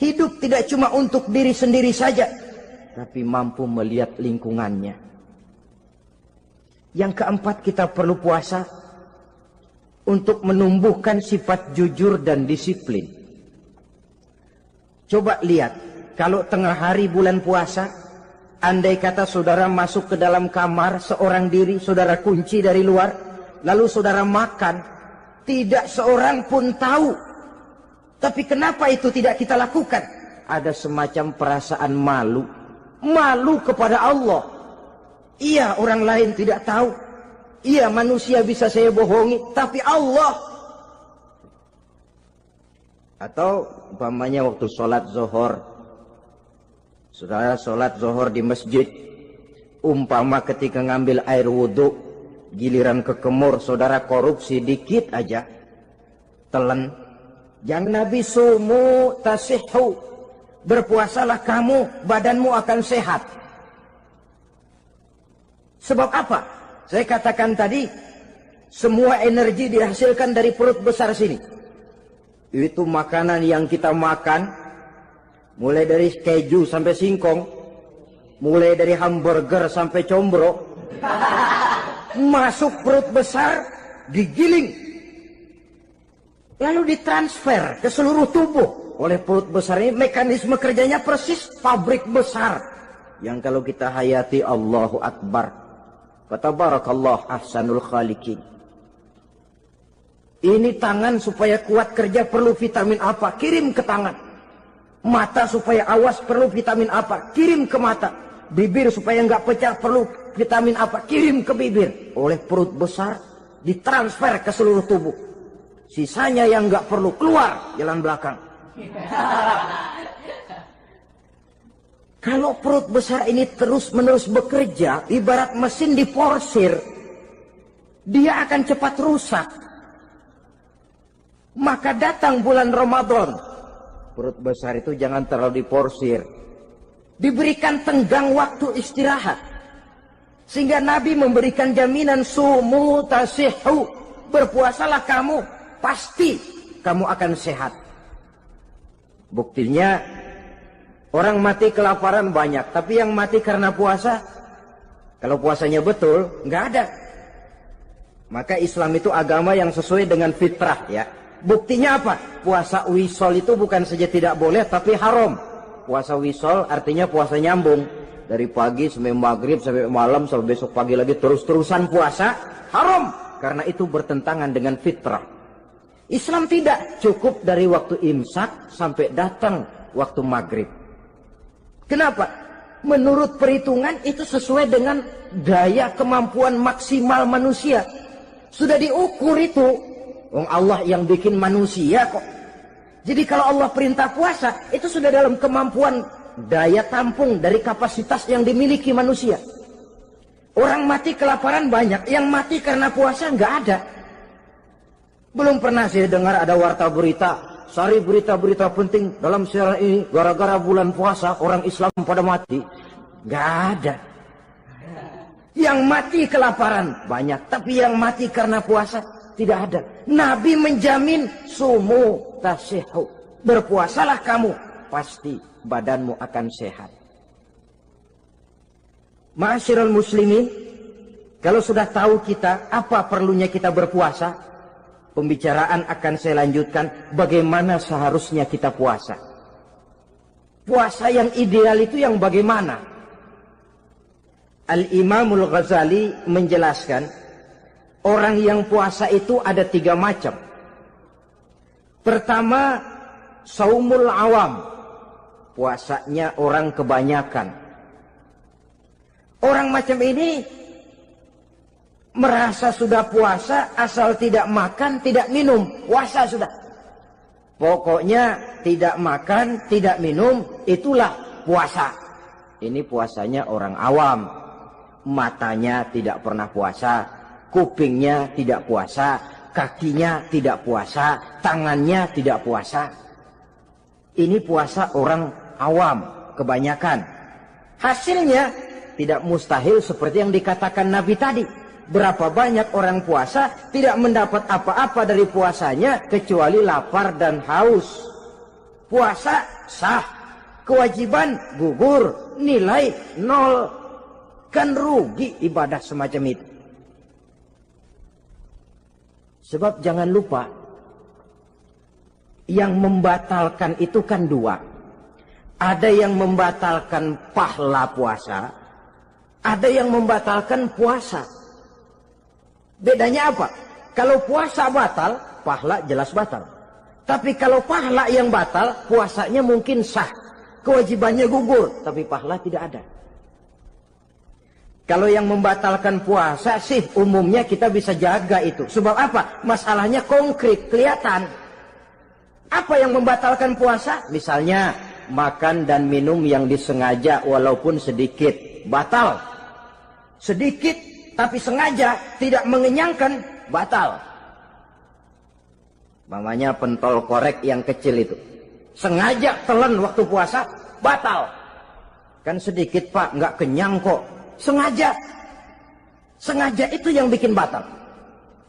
Hidup tidak cuma untuk diri sendiri saja, tapi mampu melihat lingkungannya. Yang keempat, kita perlu puasa untuk menumbuhkan sifat jujur dan disiplin. Coba lihat, kalau tengah hari bulan puasa, andai kata saudara masuk ke dalam kamar seorang diri, saudara kunci dari luar, lalu saudara makan, tidak seorang pun tahu. Tapi kenapa itu tidak kita lakukan? Ada semacam perasaan malu. Malu kepada Allah. Iya, orang lain tidak tahu. Iya, manusia bisa saya bohongi, tapi Allah. Atau umpamanya waktu sholat zuhur, saudara sholat zuhur di masjid, umpama ketika ngambil air wudhu, giliran ke kemur, saudara korupsi dikit aja, telan. Jangan Nabi sumu tasihhu, berpuasalah kamu, badanmu akan sehat. Sebab apa? Saya katakan tadi, semua energi dihasilkan dari perut besar sini. Itu makanan yang kita makan, mulai dari keju sampai singkong, mulai dari hamburger sampai combro, masuk perut besar, digiling, lalu ditransfer ke seluruh tubuh oleh perut besar ini. Mekanisme kerjanya persis pabrik besar yang kalau kita hayati, Allahu Akbar. Fatabarakallah ahsanul khaliqin. Ini tangan supaya kuat kerja perlu vitamin apa? Kirim ke tangan. Mata supaya awas perlu vitamin apa? Kirim ke mata. Bibir supaya nggak pecah perlu vitamin apa? Kirim ke bibir. Oleh perut besar ditransfer ke seluruh tubuh. Sisanya yang nggak perlu keluar jalan belakang. Kalau perut besar ini terus-menerus bekerja, ibarat mesin diporsir, dia akan cepat rusak. Maka datang bulan Ramadan, perut besar itu jangan terlalu diporsir. Diberikan tenggang waktu istirahat. Sehingga Nabi memberikan jaminan sumu tasihhu. Berpuasalah kamu, pasti kamu akan sehat. Buktinya, orang mati kelaparan banyak, tapi yang mati karena puasa, kalau puasanya betul, nggak ada. Maka Islam itu agama yang sesuai dengan fitrah ya. Buktinya apa? Puasa wisol itu bukan saja tidak boleh, tapi haram. Puasa wisol artinya puasa nyambung. Dari pagi sampai maghrib, sampai malam, sampai besok pagi lagi terus-terusan puasa, haram. Karena itu bertentangan dengan fitrah. Islam tidak cukup dari waktu imsak sampai datang waktu maghrib. Kenapa? Menurut perhitungan itu sesuai dengan daya kemampuan maksimal manusia. Sudah diukur itu. Allah yang bikin manusia kok. Jadi kalau Allah perintah puasa, itu sudah dalam kemampuan daya tampung dari kapasitas yang dimiliki manusia. Orang mati kelaparan banyak, yang mati karena puasa nggak ada. Belum pernah saya dengar ada warta berita, sari berita-berita penting dalam siaran ini, gara-gara bulan puasa orang Islam pada mati. Nggak ada. Yang mati kelaparan banyak, tapi yang mati karena puasa tidak ada. Nabi menjamin sumu tasihhu. Berpuasalah kamu, pasti badanmu akan sehat. Ma'asyiral muslimin, kalau sudah tahu kita apa perlunya kita berpuasa, pembicaraan akan saya lanjutkan bagaimana seharusnya kita puasa. Puasa yang ideal itu yang bagaimana? Al-Imamul Ghazali menjelaskan, orang yang puasa itu ada 3 macam. Pertama, saumul awam. Puasanya orang kebanyakan. Orang macam ini merasa sudah puasa asal tidak makan, tidak minum. Puasa sudah. Pokoknya tidak makan, tidak minum, itulah puasa. Ini puasanya orang awam. Matanya tidak pernah puasa, kupingnya tidak puasa, kakinya tidak puasa, tangannya tidak puasa. Ini puasa orang awam, kebanyakan. Hasilnya tidak mustahil seperti yang dikatakan Nabi tadi. Berapa banyak orang puasa tidak mendapat apa-apa dari puasanya kecuali lapar dan haus. Puasa sah, kewajiban gugur, nilai 0. Kan rugi ibadah semacam itu. Sebab jangan lupa, yang membatalkan itu kan 2. Ada yang membatalkan pahala puasa, ada yang membatalkan puasa. Bedanya apa? Kalau puasa batal, pahala jelas batal. Tapi kalau pahala yang batal, puasanya mungkin sah. Kewajibannya gugur, tapi pahala tidak ada. Kalau yang membatalkan puasa sih umumnya kita bisa jaga itu. Sebab apa? Masalahnya konkret, kelihatan. Apa yang membatalkan puasa? Misalnya makan dan minum yang disengaja walaupun sedikit, batal. Sedikit tapi sengaja tidak mengenyangkan, batal. Mamanya pentol korek yang kecil itu, sengaja telan waktu puasa, batal. Kan sedikit pak, nggak kenyang kok. Sengaja. Sengaja itu yang bikin batal.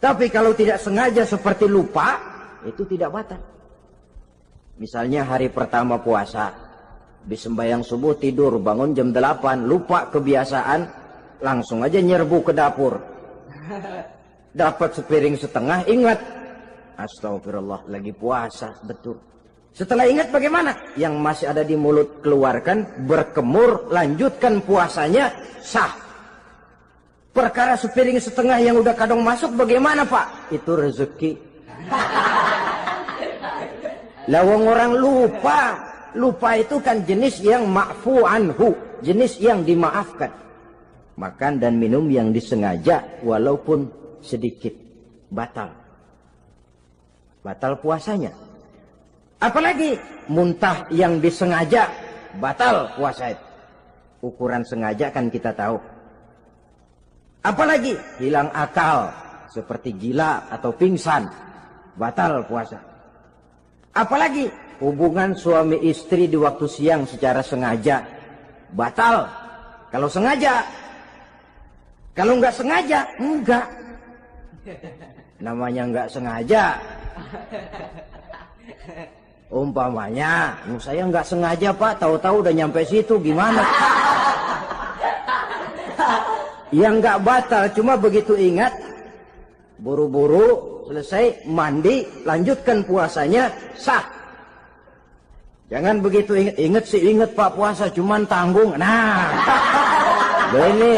Tapi kalau tidak sengaja seperti lupa, itu tidak batal. Misalnya hari pertama puasa, habis sembahyang subuh tidur, bangun jam 8, lupa kebiasaan, langsung aja nyerbu ke dapur. Dapat sepiring setengah, ingat. Astagfirullah, lagi puasa, betul. Setelah ingat bagaimana? Yang masih ada di mulut keluarkan, berkemur, lanjutkan puasanya, sah. Perkara sepiring setengah yang udah kadang masuk bagaimana Pak? Itu rezeki. Lawang orang lupa. Lupa itu kan jenis yang ma'fu anhu, jenis yang dimaafkan. Makan dan minum yang disengaja walaupun sedikit, batal. Batal puasanya. Apalagi muntah yang disengaja, batal puasa itu. Ukuran sengaja kan kita tahu. Apalagi hilang akal, seperti gila atau pingsan, batal puasa. Apalagi hubungan suami istri di waktu siang secara sengaja, batal. Kalau sengaja. Kalau nggak sengaja, enggak. Namanya nggak sengaja. Umpamanya, saya nggak sengaja Pak, tahu-tahu udah nyampe situ, gimana? Yang nggak batal, cuma begitu ingat, buru-buru selesai mandi, lanjutkan puasanya, sah. Jangan begitu ingat sih ingat Pak puasa, cuman tanggung. Nah, ini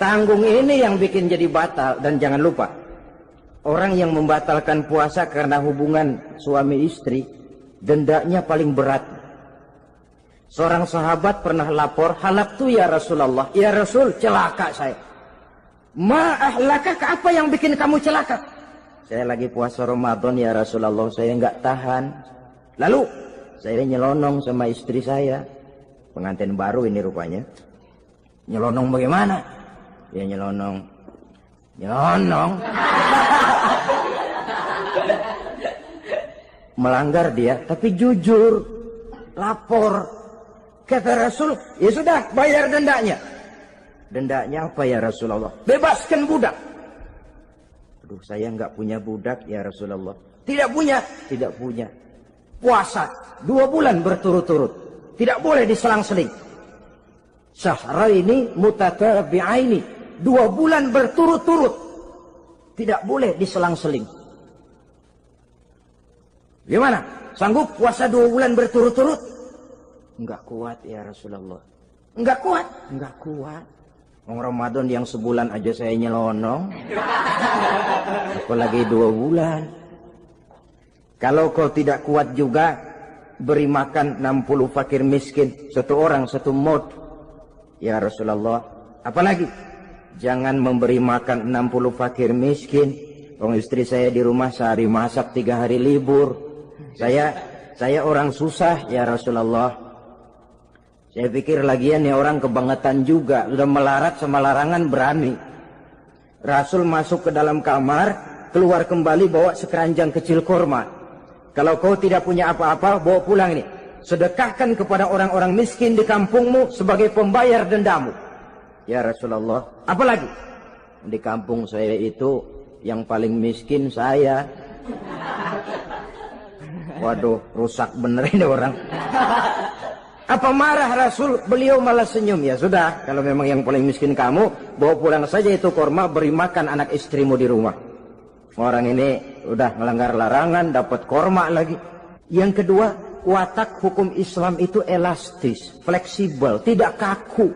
tanggung ini yang bikin jadi batal. Dan jangan lupa, orang yang membatalkan puasa karena hubungan suami istri, dendanya paling berat. Seorang sahabat pernah lapor, halaktu ya Rasulullah, ya Rasul, celaka saya. Ma ahlakaka, apa yang bikin kamu celaka? Saya lagi puasa Ramadan ya Rasulullah, saya nggak tahan. Lalu saya nyelonong sama istri saya, pengantin baru ini rupanya. Nyelonong bagaimana? Ya nyelonong. Melanggar dia, tapi jujur, lapor. Kata Rasul, ya sudah, bayar dendanya. Dendanya apa ya Rasulullah? Bebaskan budak. Aduh, saya nggak punya budak ya Rasulullah. Tidak punya? Tidak punya. Puasa 2 bulan berturut-turut. Tidak boleh diselang-seling. Syahraini mutatabi'aini. 2 bulan berturut-turut. Tidak boleh diselang-seling. Gimana? Sanggup puasa 2 bulan berturut-turut? Enggak kuat ya Rasulullah. Enggak kuat? Enggak kuat. Ramadan yang sebulan aja saya nyelonong. Apalagi 2 bulan. Kalau kau tidak kuat juga, beri makan 60 fakir miskin. 1 orang 1 mod. Ya Rasulullah. Apalagi? Jangan memberi makan 60 fakir miskin. Orang istri saya di rumah sehari masak 3 hari libur. Saya orang susah ya Rasulullah. Saya pikir lagian ya orang kebangetan juga. Sudah melarat sama larangan berani. Rasul masuk ke dalam kamar, keluar kembali bawa sekeranjang kecil kurma. Kalau kau tidak punya apa-apa, bawa pulang ini. Sedekahkan kepada orang-orang miskin di kampungmu sebagai pembayar dendamu. Ya Rasulullah. Apalagi? Di kampung saya itu yang paling miskin saya. Waduh, rusak bener ini orang. Apa marah Rasul? Beliau malah senyum. Ya sudah, kalau memang yang paling miskin kamu, bawa pulang saja itu korma, beri makan anak istrimu di rumah. Orang ini udah melanggar larangan, dapat korma lagi. Yang kedua, watak hukum Islam itu elastis, fleksibel, tidak kaku.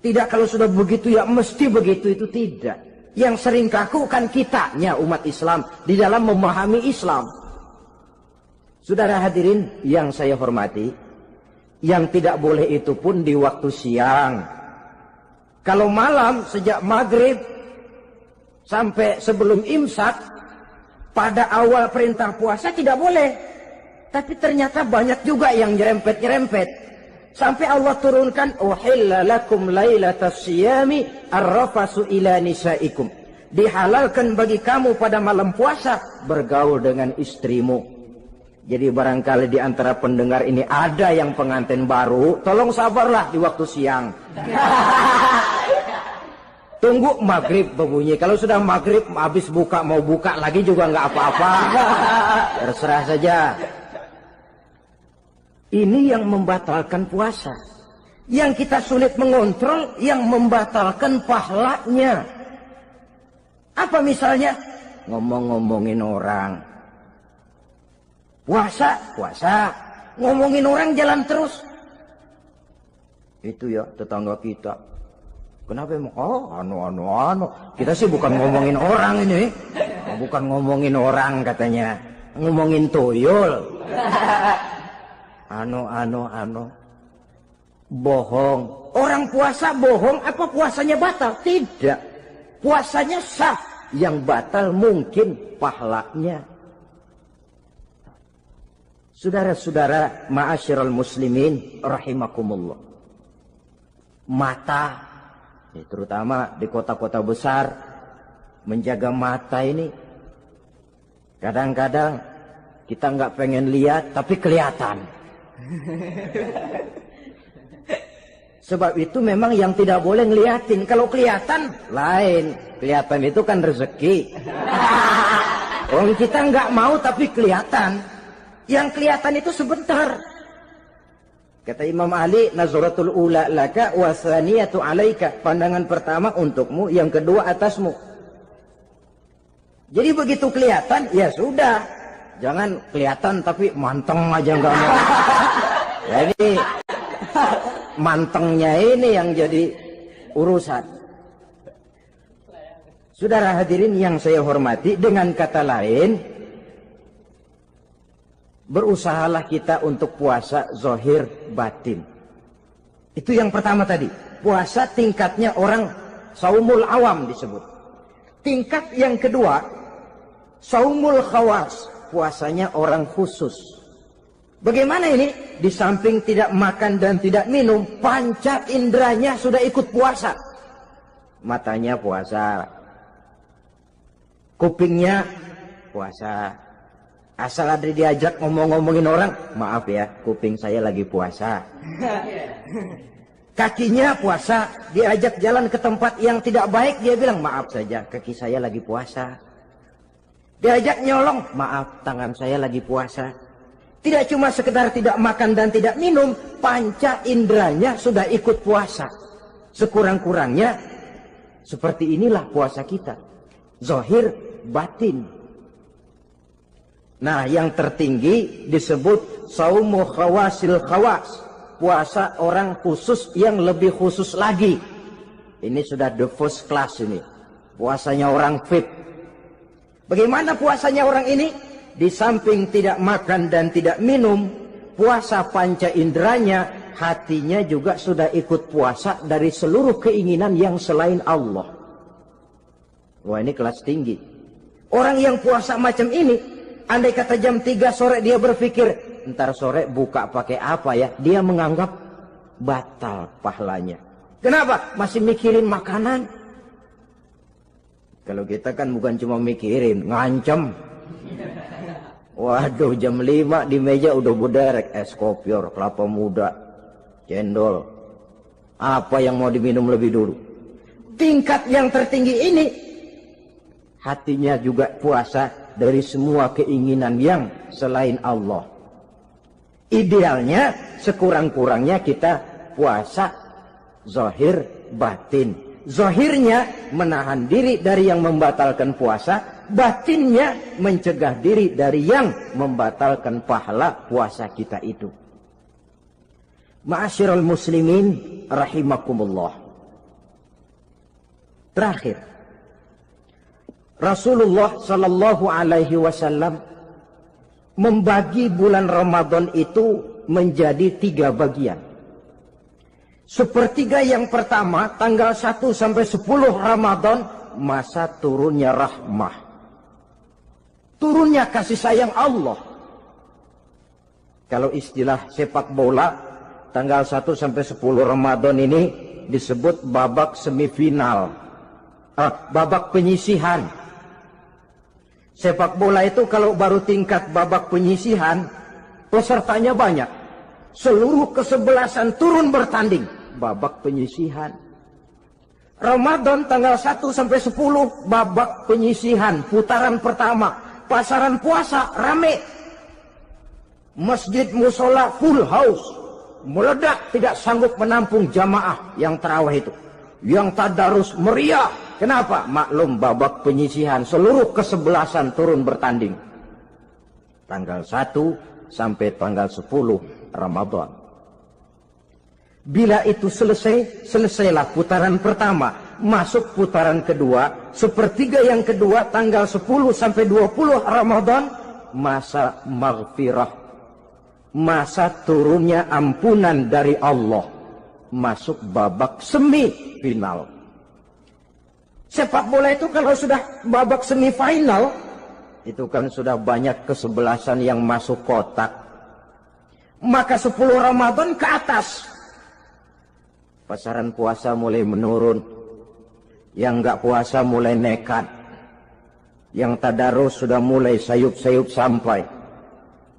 Tidak kalau sudah begitu ya mesti begitu, itu tidak. Yang sering kaku kan kitanya umat Islam di dalam memahami Islam. Saudara hadirin yang saya hormati, yang tidak boleh itu pun di waktu siang. Kalau malam sejak maghrib sampai sebelum imsak, pada awal perintah puasa tidak boleh. Tapi ternyata banyak juga yang nyerempet-nyerempet. Sampai Allah turunkan, uhilla lakum lailatas siyami arrafasu ila nisaikum. Dihalalkan bagi kamu pada malam puasa bergaul dengan istrimu. Jadi barangkali di antara pendengar ini ada yang pengantin baru, tolong sabarlah di waktu siang. Tunggu maghrib berbunyi. Kalau sudah maghrib habis buka, mau buka lagi juga nggak apa-apa. Terserah saja. Ini yang membatalkan puasa. Yang kita sulit mengontrol, yang membatalkan pahalanya. Apa misalnya? Ngomong-ngomongin orang. Puasa, ngomongin orang jalan terus. Itu ya tetangga kita. Kenapa emang? Oh, anu. Kita sih bukan ngomongin orang ini. Bukan ngomongin orang katanya. Ngomongin tuyul. Anu. Bohong. Orang puasa bohong, apa puasanya batal? Tidak. Puasanya sah. Yang batal mungkin pahalanya. Saudara-saudara, ma'asyiral muslimin rahimakumullah. Mata, terutama di kota-kota besar, menjaga mata ini. Kadang-kadang kita nggak pengen lihat, tapi kelihatan. Sebab itu memang yang tidak boleh ngeliatin. Kalau kelihatan, lain. Kelihatan itu kan rezeki. Orang kita nggak mau tapi kelihatan. Yang kelihatan itu sebentar. Kata Imam Ali, nazaratul ula laka wa tsaniyatu alaika. Pandangan pertama untukmu, yang kedua atasmu. Jadi begitu kelihatan, ya sudah. Jangan kelihatan tapi manteng aja nggak mau. Jadi mantengnya ini yang jadi urusan. Saudara hadirin yang saya hormati, dengan kata lain, berusahalah kita untuk puasa zahir batin. Itu yang pertama tadi. Puasa tingkatnya orang saumul awam disebut. Tingkat yang kedua, saumul khawas. Puasanya orang khusus. Bagaimana ini? Di samping tidak makan dan tidak minum, panca inderanya sudah ikut puasa. Matanya puasa. Kupingnya puasa. Asal ada diajak ngomong-ngomongin orang, maaf ya, kuping saya lagi puasa. Kakinya puasa, diajak jalan ke tempat yang tidak baik, dia bilang, maaf saja, kaki saya lagi puasa. Diajak nyolong, maaf, tangan saya lagi puasa. Tidak cuma sekedar tidak makan dan tidak minum, panca inderanya sudah ikut puasa. Sekurang-kurangnya, seperti inilah puasa kita. Zahir, batin. Nah, yang tertinggi disebut saumu khawasil khawas. Puasa orang khusus yang lebih khusus lagi. Ini sudah the first class ini. Puasanya orang fit. Bagaimana puasanya orang ini? Di samping tidak makan dan tidak minum, puasa panca inderanya, hatinya juga sudah ikut puasa dari seluruh keinginan yang selain Allah. Wah, ini kelas tinggi. Orang yang puasa macam ini, andai kata jam 3 sore dia berpikir, ntar sore buka pakai apa ya? Dia menganggap batal pahalanya. Kenapa? Masih mikirin makanan. Kalau kita kan bukan cuma mikirin, ngancem. Waduh, jam 5 di meja udah buderek es kopior, kelapa muda, cendol. Apa yang mau diminum lebih dulu? Tingkat yang tertinggi ini, hatinya juga puasa dari semua keinginan yang selain Allah. Idealnya, sekurang-kurangnya kita puasa zahir batin. Zahirnya menahan diri dari yang membatalkan puasa, batinnya mencegah diri dari yang membatalkan pahala puasa kita itu. Ma'asyiral muslimin rahimakumullah. Terakhir, Rasulullah sallallahu alaihi wasallam membagi bulan Ramadan itu menjadi 3 bagian. Sepertiga yang pertama, tanggal 1 sampai 10 Ramadan, masa turunnya rahmah. Turunnya kasih sayang Allah. Kalau istilah sepak bola, tanggal 1 sampai 10 Ramadan ini disebut babak semifinal. Babak penyisihan. Sepak bola itu kalau baru tingkat babak penyisihan, pesertanya banyak. Seluruh kesebelasan turun bertanding. Babak penyisihan. Ramadan tanggal 1 sampai 10, babak penyisihan. Putaran pertama. Pasaran puasa rame. Masjid musola full house. Meledak, tidak sanggup menampung jamaah yang tarawih itu. Yang tadarus meriah. Kenapa? Maklum babak penyisihan. Seluruh kesebelasan turun bertanding. Tanggal 1 sampai tanggal 10 Ramadan. Bila itu selesai, selesailah putaran pertama. Masuk putaran kedua, sepertiga yang kedua tanggal 10 sampai 20 Ramadan, masa maghfirah, masa turunnya ampunan dari Allah. Masuk babak semifinal. Sepak bola itu kalau sudah babak semifinal, itu kan sudah banyak kesebelasan yang masuk kotak. Maka 10 Ramadan ke atas, pasaran puasa mulai menurun. Yang enggak puasa mulai nekat. Yang tadarus sudah mulai sayup-sayup sampai.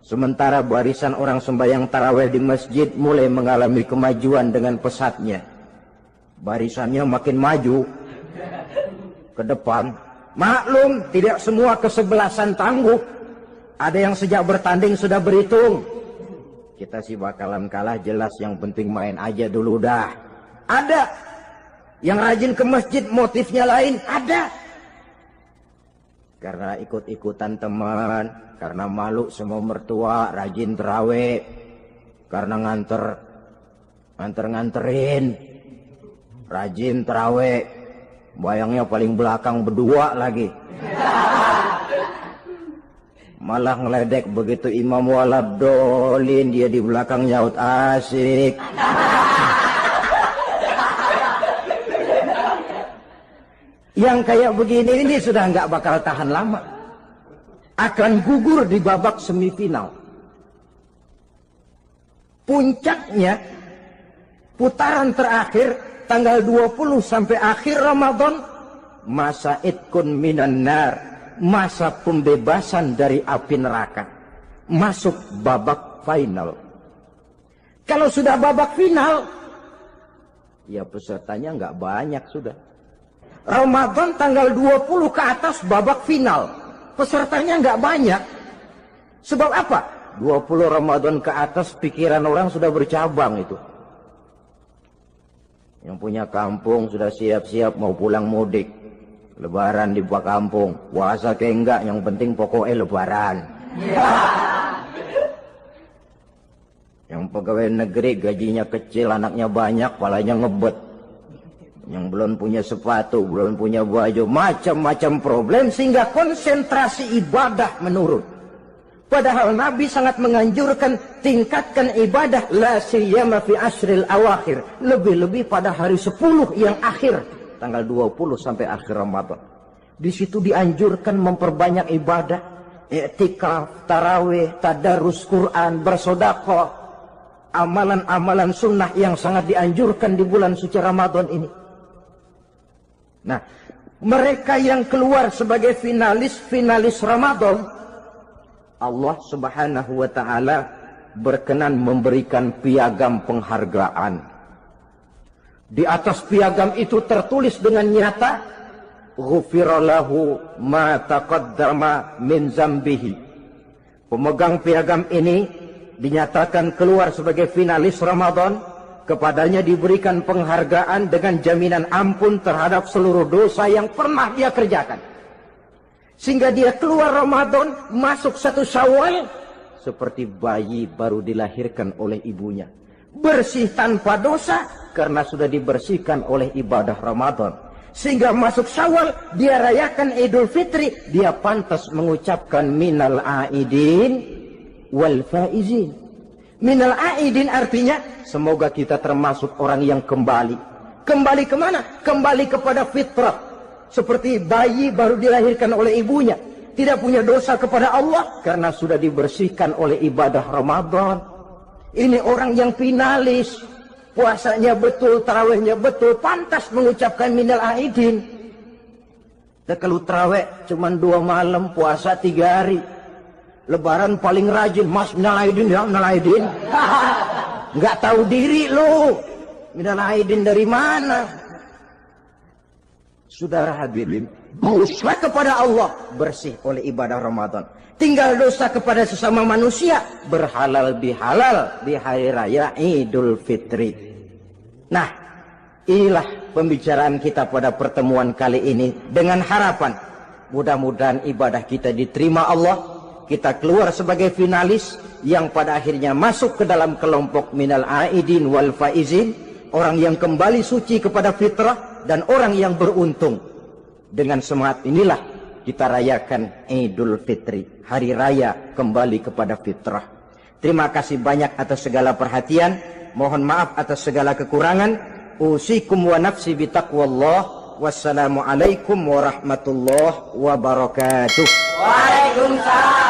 Sementara barisan orang sembahyang tarawih di masjid mulai mengalami kemajuan dengan pesatnya. Barisannya makin maju ke depan. Maklum, tidak semua kesebelasan tangguh. Ada yang sejak bertanding sudah berhitung. Kita sih bakalan kalah jelas, yang penting main aja dulu dah. Ada yang rajin ke masjid motifnya lain, ada. Karena ikut-ikutan teman, karena malu sama mertua, rajin terawih. Karena nganterin, rajin terawih. Bayangnya paling belakang berdua lagi. Malah ngeledek begitu imam waladolin, dia di belakang nyaut asik. Yang kayak begini ini sudah nggak bakal tahan lama. Akan gugur di babak semifinal. Puncaknya, putaran terakhir, tanggal 20 sampai akhir Ramadan, masa itkun minan nar, masa pembebasan dari api neraka. Masuk babak final. Kalau sudah babak final, ya pesertanya nggak banyak sudah. Ramadan tanggal 20 ke atas babak final. Pesertanya nggak banyak. Sebab apa? 20 Ramadan ke atas pikiran orang sudah bercabang itu. Yang punya kampung sudah siap-siap mau pulang mudik. Lebaran di buah kampung. Puasa kayak enggak, yang penting pokoknya lebaran. Yang pegawai negeri gajinya kecil, anaknya banyak, palanya ngebet. Yang belum punya sepatu, belum punya baju, macam-macam problem, sehingga konsentrasi ibadah menurun. Padahal Nabi sangat menganjurkan tingkatkan ibadah, la siyama fi ashril awakhir, lebih-lebih pada hari 10 yang akhir, tanggal 20 sampai akhir Ramadan. Di situ dianjurkan memperbanyak ibadah, i'tikaf, tarawih, tadarus Quran, bersedekah, amalan-amalan sunnah yang sangat dianjurkan di bulan suci Ramadan ini. Nah, mereka yang keluar sebagai finalis Ramadan, Allah Subhanahu wa ta'ala berkenan memberikan piagam penghargaan. Di atas piagam itu tertulis dengan nyata, ghufira lahu ma taqaddama min zambihi. Pemegang piagam ini dinyatakan keluar sebagai finalis Ramadan. Kepadanya diberikan penghargaan dengan jaminan ampun terhadap seluruh dosa yang pernah dia kerjakan. Sehingga dia keluar Ramadan, masuk 1 Syawal, seperti bayi baru dilahirkan oleh ibunya. Bersih tanpa dosa, karena sudah dibersihkan oleh ibadah Ramadan. Sehingga masuk Syawal, dia rayakan Idul Fitri, dia pantas mengucapkan minal aidin wal faizin. Minal aidin artinya, semoga kita termasuk orang yang kembali. Kembali kemana? Kembali kepada fitrah. Seperti bayi baru dilahirkan oleh ibunya. Tidak punya dosa kepada Allah, karena sudah dibersihkan oleh ibadah Ramadan. Ini orang yang finalis. Puasanya betul, tarawihnya betul, pantas mengucapkan minal aidin. Dan kalau tarawih cuma 2 malam, puasa 3 hari. Lebaran paling rajin, mas minal aidin ya, minal aidin. Nggak tahu diri lu. Minal aidin dari mana? Saudara hadirin, dosa kepada Allah bersih oleh ibadah Ramadan. Tinggal dosa kepada sesama manusia, berhalal bihalal di hari raya Idul Fitri. Nah, inilah pembicaraan kita pada pertemuan kali ini, dengan harapan mudah-mudahan ibadah kita diterima Allah, kita keluar sebagai finalis yang pada akhirnya masuk ke dalam kelompok minal aidin wal faizin, orang yang kembali suci kepada fitrah dan orang yang beruntung. Dengan semangat inilah kita rayakan Idul Fitri, hari raya kembali kepada fitrah. Terima kasih banyak atas segala perhatian, mohon maaf atas segala kekurangan. Usikum wa nafsi bitaqwallah. Wassalamualaikum warahmatullahi wabarakatuh. Waalaikumsalam.